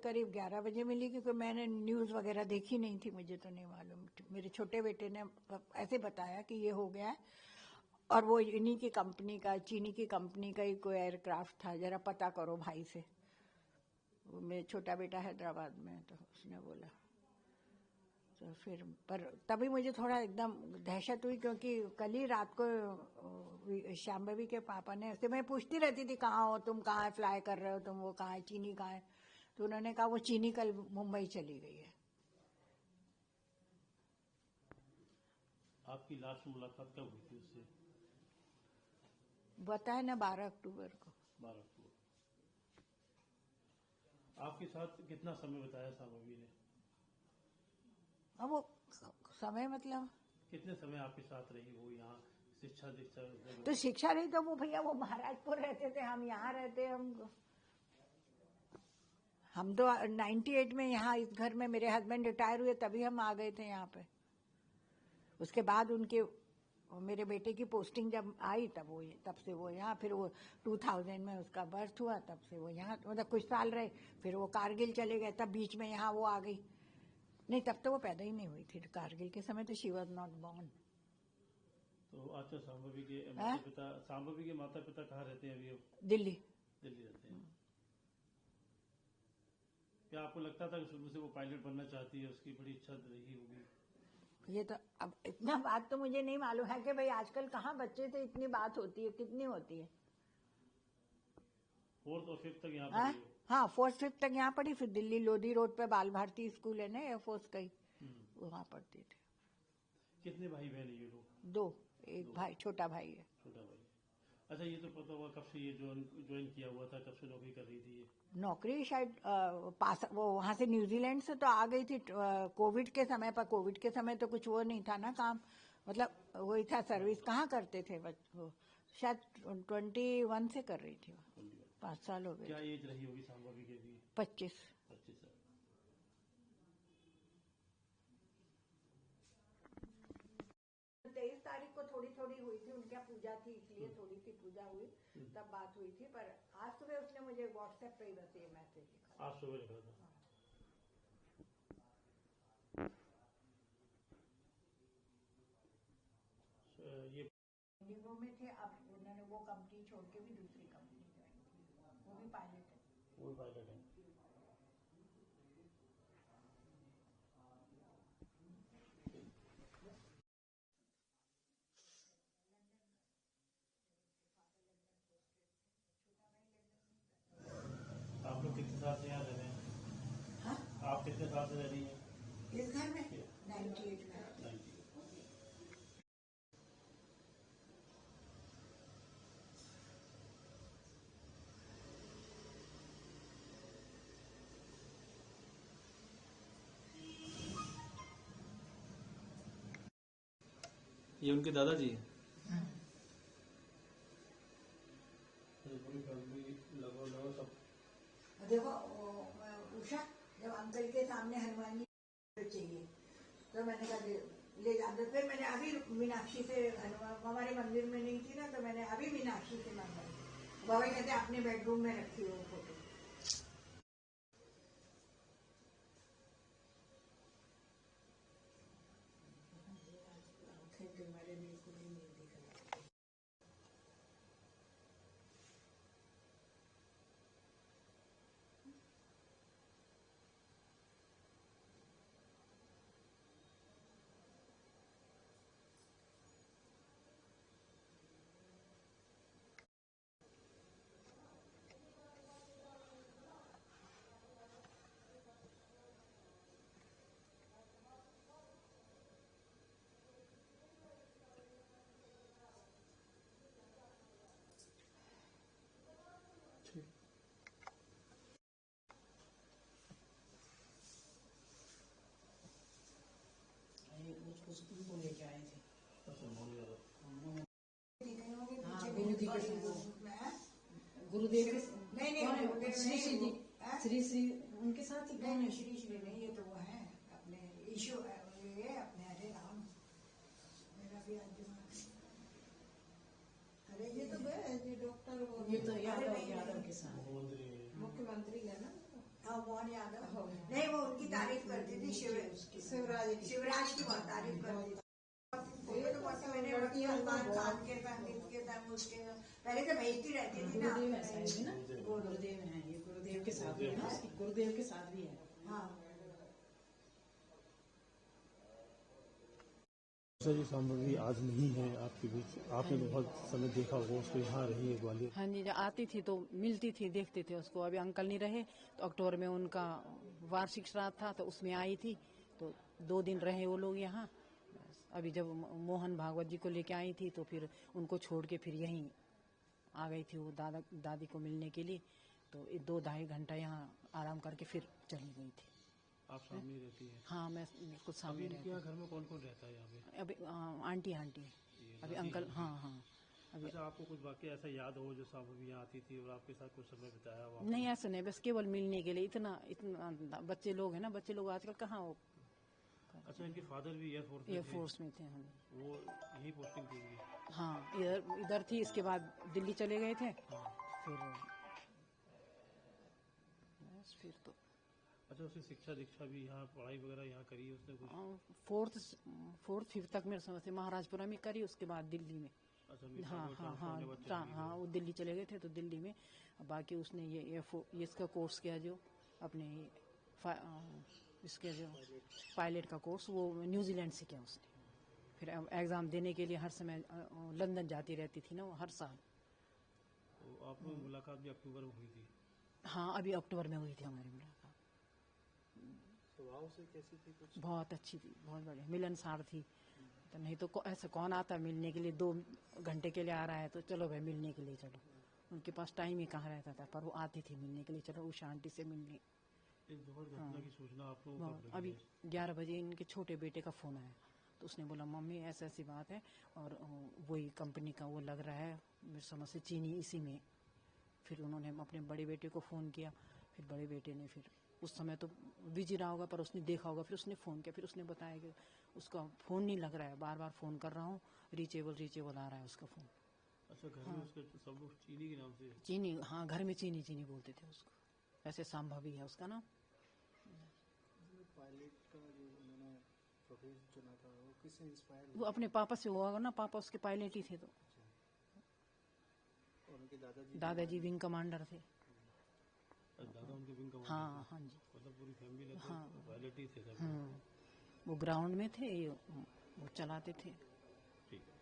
करीब 11 बजे मिली, क्योंकि मैंने न्यूज़ वगैरह देखी नहीं थी, मुझे तो नहीं मालूम। मेरे छोटे बेटे ने ऐसे बताया कि ये हो गया है, और वो इन्हीं की कंपनी का, चीनी की कंपनी का ही कोई एयरक्राफ्ट था, जरा पता करो भाई से। वो मेरा छोटा बेटा हैदराबाद में, तो उसने बोला। तो फिर पर तभी मुझे थोड़ा एकदम दहशत हुई, क्योंकि कल ही रात को शांभवी के पापा ने ऐसे, मैं पूछती रहती थी कहाँ हो तुम, कहाँ फ्लाई कर रहे हो तुम, वो कहाँ है, चीनी कहाँ है, तो उन्होंने कहा वो चीनी कल मुंबई चली गई है। आपकी लास्ट मुलाकात कब हुई थी उससे? बताया ना, 12 अक्टूबर को। 12 अक्टूबर। आपके साथ कितना समय बताया शांभवी ने? अब वो समय मतलब कितने समय आपके साथ रही वो यहाँ शिक्षा दीक्षा? तो शिक्षा रही तो वो भैया वो महाराजपुर रहते थे, हम यहाँ रहते। हम तो 98 में यहाँ इस घर में, मेरे हस्बैंड रिटायर हुए तभी हम आ गए थे यहाँ पे। उसके बाद उनके मेरे बेटे की पोस्टिंग जब आई तब से वो यहाँ, फिर वो 2000 में उसका बर्थ हुआ, तब से वो यहाँ, मतलब कुछ साल रहे, फिर वो कारगिल चले गए, तब बीच में यहाँ वो आ गई। नहीं, तब तो वो पैदा ही नहीं हुई थी, कारगिल के समय तो शी वॉज नॉट बॉर्न। तो अच्छा, शांभवी के माता पिता कहाँ रहते हैं अभी? दिल्ली रहते हैं। क्या आपको लगता था कि शुरू से वो पायलट बनना चाहती है, उसकी बड़ी इच्छा रही होगी? ये तो अब इतना बात तो मुझे नहीं मालूम है कि भाई आजकल कहाँ बच्चे से इतनी बात होती है, कितनी होती है। 4th और 5th तक यहाँ पढ़ी हो? हाँ, 4th 5th तक यहाँ पढ़ी, फिर दिल्ली लोधी रोड पे बाल भारती स्कूल है ना एयरफोर्स का ही, वहाँ पढ़ती थी। कितने भाई बहन है ये लोग? 2, एक भाई, छोटा भाई है। छोटा भाई। अच्छा, ये तो पता हुआ कब से ये ज्वाइन किया हुआ था, कब से नौकरी कर रही थी ये? नौकरी शायद पास, वो वहाँ से न्यूजीलैंड से तो आ गई थी कोविड के समय पर। कोविड के समय तो कुछ वो नहीं था ना काम, मतलब वही था, सर्विस कहाँ करते थे वो, शायद 21 से कर रही थी वो, 5 साल हो गए। क्या एज रही होगी शांभवी के भी? 25 साल। 23 तारीख को थोड़ी थोड़ी हुई थी, उनकी पूजा थी इसलिए थोड़ी सी पूजा हुई, तब बात हुई थी। पर आज सुबह उसने मुझे व्हाट्सएप पे ही बस ये मैसेज लिखा। आज सुबह लिखा था? ये इंडिगो में थे, अब उन्होंने वो कंपनी छोड़ के भी दूसरी कंपनी ज्वाइन की, वो भी पायलट है। वो पायलट है। आप लोग कितने साल से यहाँ रह रहे हैं? हाँ? आप कितने साल से रह रही हैं इस घर में? 98 में। ये उनके दादाजी हैं? देखो उषा, जब अंकल के सामने हनुमान जी चाहिए तो मैंने कहा ले जाते। फिर मैंने अभी मीनाक्षी से, हमारे मंदिर में नहीं थी ना, तो मैंने अभी मीनाक्षी से मांगा। बाबा कहते अपने बेडरूम में रखी हो फोटो। तुम्हारे बिल्कुल ही नहीं दिख रहा। उसको लेके आए थे। गुरुदेव नहीं, श्री श्री उनके साथ ही। नहीं, श्री श्री नहीं, ये तो वो है अपने ईशो, ये अपने हरे राम। मेरा भी आज अरे ये तो गए डॉक्टर, ये तो यादव के साथ मुख्यमंत्री है ना। हाँ मोहन यादव नहीं, वो उनकी तारीफ करती थी, शिवराज की बहुत तारीफ करती थी। फोटो तो बहुत मैंने सलमान खान के संगीत के संग उसके पहले तो भेजती रहती थी ना। गुरुदेव ऐसा है ना, गुरुदेव है, ये गुरुदेव के साथ भी है ना, उसकी गुरुदेव के साथ भी है। हाँ सर जी संभवी आज नहीं है आपके बीच, आपने तो बहुत समय देखा होगा उसको, यहाँ रही है ग्वालियर। हाँ जी, जब आती थी तो मिलती थी, देखते थे उसको। अभी अंकल नहीं रहे तो अक्टूबर में उनका वार्षिक श्राद्ध था तो उसमें आई थी, तो 2 दिन रहे वो लोग यहाँ। अभी जब मोहन भागवत जी को लेके आई थी तो फिर उनको छोड़ के फिर यहीं आ गई थी वो दादी को मिलने के लिए। तो 2-2.5 घंटा यहाँ आराम करके फिर चली गई थी। आप सामने रहती है? हाँ, मैं बिल्कुल सामने रहती हूँ। घर में कौन कौन रहता है यहाँ पे? अभी आंटी अभी अंकल, हाँ हाँ अभी। अच्छा, आपको कुछ वाकई ऐसा याद हो जो संभवी यहाँ आती थी और आपके साथ कुछ समय बिताया हो? नहीं, ऐसा नहीं, बस केवल मिलने के लिए। इतना बच्चे लोग हैं ना, बच्चे लोग आजकल कहाँ वो। अच्छा, इनके फादर भी एयरफोर्स में थे हम। वो यही पोस्टिंग थी इनकी? हाँ, इधर थी, इसके बाद दिल्ली चले गए थे। फिर बस फिर तो अच्छा, उसकी शिक्षा दीक्षा भी यहाँ, पढ़ाई वगैरह यहाँ करी है उसने कुछ? 4th 5th तक मेरे समझ से महाराजपुरा में करी, उसके बाद दिल्ली में। अच्छा, हाँ, वो दिल्ली चले गए थे तो दिल्ली में। बाकी उसने ये इसका कोर्स किया जो अपने इसके जो पायलट का कोर्स, वो न्यूजीलैंड से किया उसने। फिर एग्ज़ाम देने के लिए हर समय लंदन जाती रहती थी ना वो, हर साल। तो आप लोग मुलाकात भी अक्टूबर में हुई थी? हाँ, अभी अक्टूबर में हुई थी हमारी मुलाकात। स्वभाव से कैसी थी कुछ? बहुत अच्छी थी, बहुत बढ़िया, मिलनसार थी। तो नहीं तो ऐसे कौन आता मिलने के लिए, 2 घंटे के लिए आ रहा है तो चलो भाई मिलने के लिए चलो। उनके पास टाइम ही कहाँ रहता था, पर वो आती थी मिलने के लिए, चलो उषा आंटी से मिलने। एक दुखद घटना की सूचना आप लोगों को कब अभी लगी? 11 बजे इनके छोटे बेटे का फ़ोन आया, तो उसने बोला मम्मी ऐसी ऐसी बात है, और वही कंपनी का वो लग रहा है, मेरे समझ से चीनी इसी में। फिर उन्होंने अपने बड़े बेटे को फ़ोन किया, फिर बड़े बेटे ने, फिर उस समय तो बिजी रहा होगा पर उसने देखा होगा, फिर उसने फ़ोन किया, फिर उसने बताया कि उसका फ़ोन नहीं लग रहा है, बार बार फ़ोन कर रहा हूँ, रीचेबल आ रहा है उसका फ़ोन। अच्छा, घर में उसके सब लोग चीनी के नाम से? चीनी, हाँ, घर में चीनी बोलते थे उसको, ऐसे संभवी है उसका नाम। पायलट का जो उन्होंने प्रोफेशन चुना था वो किससे इंस्पायर वो अपने पापा से हुआ होगा ना, पापा उसके पायलट ही थे। तो और उनके दादाजी विंग कमांडर थे। दादा उनके विंग कमांडर? हाँ जी, मतलब पूरी फैमिली हाँ, पायलट ही थे सब? वो ग्राउंड में थे, वो चलाते थे। ठीक है।